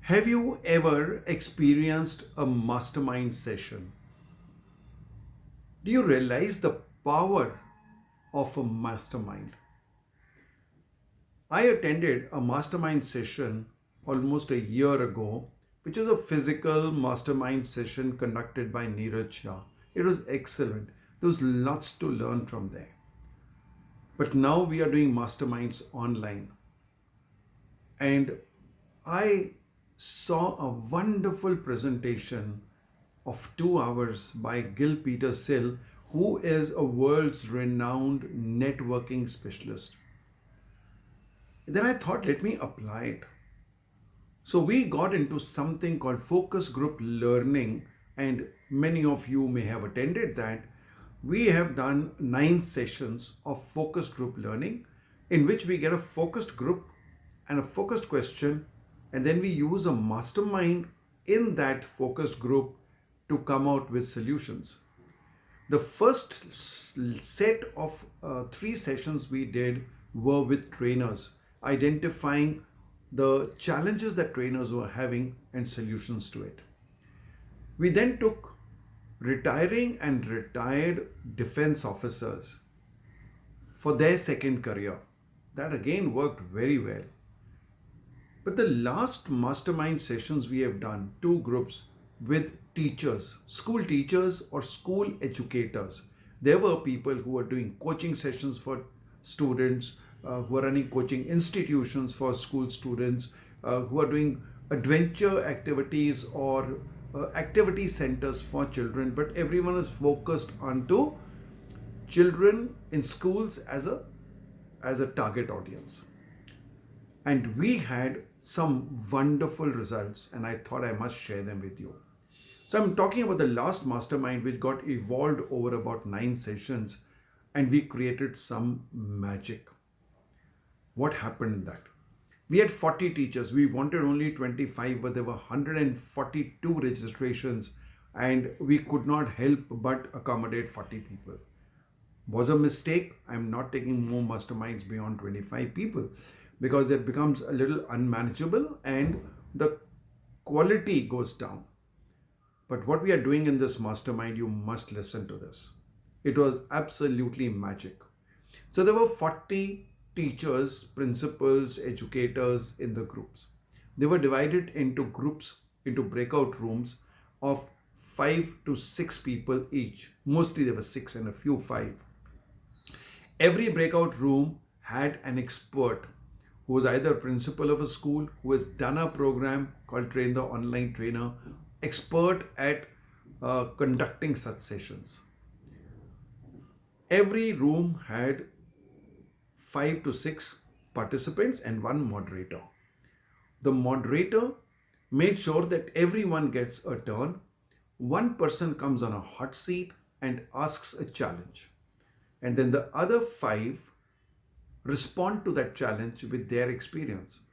Have you ever experienced a mastermind session? Do you realize the power of a mastermind? I attended a mastermind session almost a year ago, which was a physical mastermind session conducted by Neeraj Shah. It was excellent. There was lots to learn from there. But now we are doing masterminds online. And I saw a wonderful presentation of 2 hours by Gil Peter Sill, who is a world's renowned networking specialist. Then I thought, let me apply it. So we got into something called focus group learning, and many of you may have attended that. We have done 9 sessions of focus group learning in which we get a focused group and a focused question, and then we use a mastermind in that focused group to come out with solutions. The first set of 3 sessions we did were with trainers, identifying the challenges that trainers were having and solutions to it. We then took retiring and retired defense officers for their second career. That again worked very well. But the last mastermind sessions we have done, 2 groups with teachers, school teachers or school educators. There were people who were doing coaching sessions for students, who are running coaching institutions for school students, who are doing adventure activities or activity centers for children. But everyone is focused onto children in schools as a target audience. And we had some wonderful results, and I thought I must share them with you. So I'm talking about the last mastermind, which got evolved over about 9 sessions, and we created some magic. What happened in that? We had 40 teachers. We wanted only 25, but there were 142 registrations, and we could not help but accommodate 40 people. Was a mistake. I'm not taking more masterminds beyond 25 people because it becomes a little unmanageable and the quality goes down. But what we are doing in this mastermind, you must listen to this. It was absolutely magic. So there were 40 teachers, principals, educators in the groups. They were divided into groups, into breakout rooms of 5 to 6 people each. Mostly there were 6 and a few 5. Every breakout room had an expert who was either principal of a school, who has done a program called Train the Online Trainer, expert at conducting such sessions. Every room had 5 to 6 participants and one moderator. The moderator made sure that everyone gets a turn. One person comes on a hot seat and asks a challenge. And then the other 5 respond to that challenge with their experience,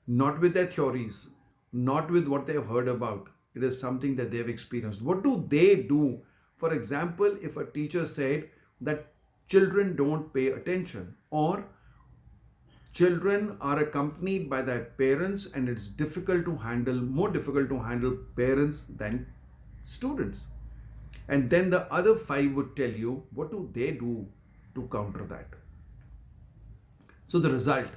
not with their theories, not with what they've heard about. It is something that they've experienced. What do they do? For example, if a teacher said that children don't pay attention, or children are accompanied by their parents and it's difficult to handle, more difficult to handle parents than students. And then the other 5 would tell you what do they do to counter that. So the result,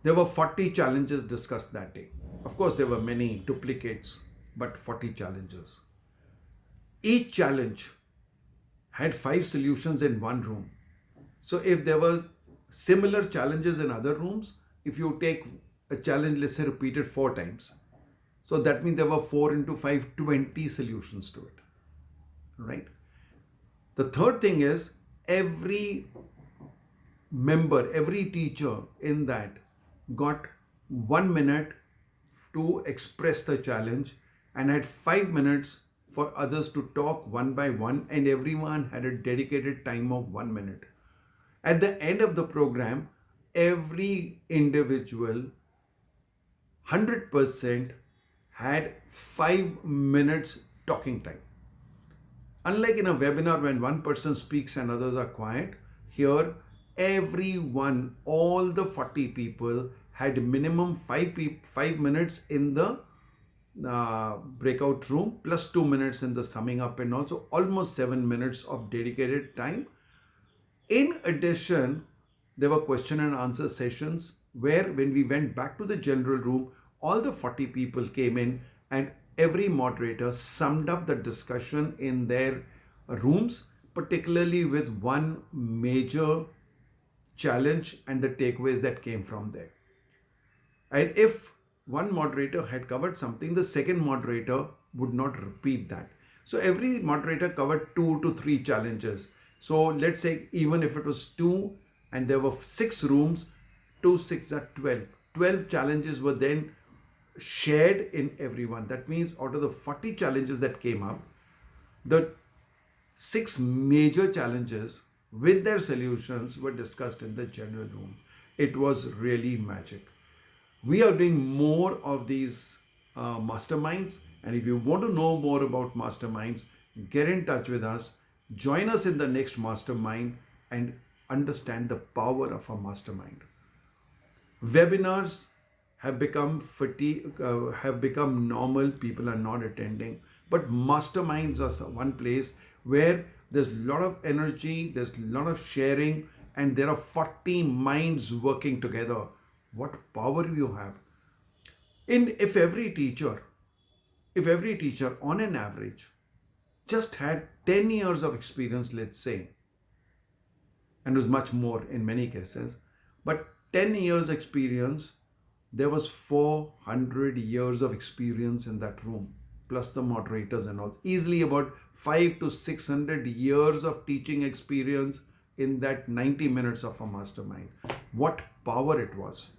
there were 40 challenges discussed that day. Of course, there were many duplicates, but 40 challenges. Each challenge had 5 solutions in one room. So if there were similar challenges in other rooms, if you take a challenge, let's say repeated 4 times, so that means there were 4 into 5, 20 solutions to it, right? The third thing is every member, every teacher in that got 1 minute to express the challenge and had 5 minutes for others to talk one by one, and everyone had a dedicated time of 1 minute. At the end of the program, every individual 100% had 5 minutes talking time. Unlike in a webinar when one person speaks and others are quiet, here everyone, all the 40 people had minimum 5 minutes in the breakout room plus 2 minutes in the summing up, and also almost 7 minutes of dedicated time. In addition, there were question and answer sessions where, when we went back to the general room, all the 40 people came in and every moderator summed up the discussion in their rooms, particularly with one major challenge and the takeaways that came from there. And if one moderator had covered something, the second moderator would not repeat that. So every moderator covered 2 to 3 challenges. So let's say even if it was 2 and there were 6 rooms, 2 6 are 12. 12 challenges were then shared in everyone. That means out of the 40 challenges that came up, the 6 major challenges with their solutions were discussed in the general room. It was really magic. We are doing more of these masterminds, and if you want to know more about masterminds, get in touch with us, join us in the next mastermind, and understand the power of a mastermind. Webinars have become have become normal. People are not attending, but masterminds are one place where there's a lot of energy, there's a lot of sharing, and there are 40 minds working together. What power you have! If every teacher on an average just had 10 years of experience, let's say, and it was much more in many cases, but 10 years experience, there was 400 years of experience in that room, plus the moderators and all. Easily about 500 to 600 years of teaching experience in that 90 minutes of a mastermind. What power it was.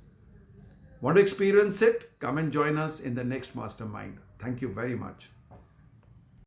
Want to experience it? Come and join us in the next mastermind. Thank you very much.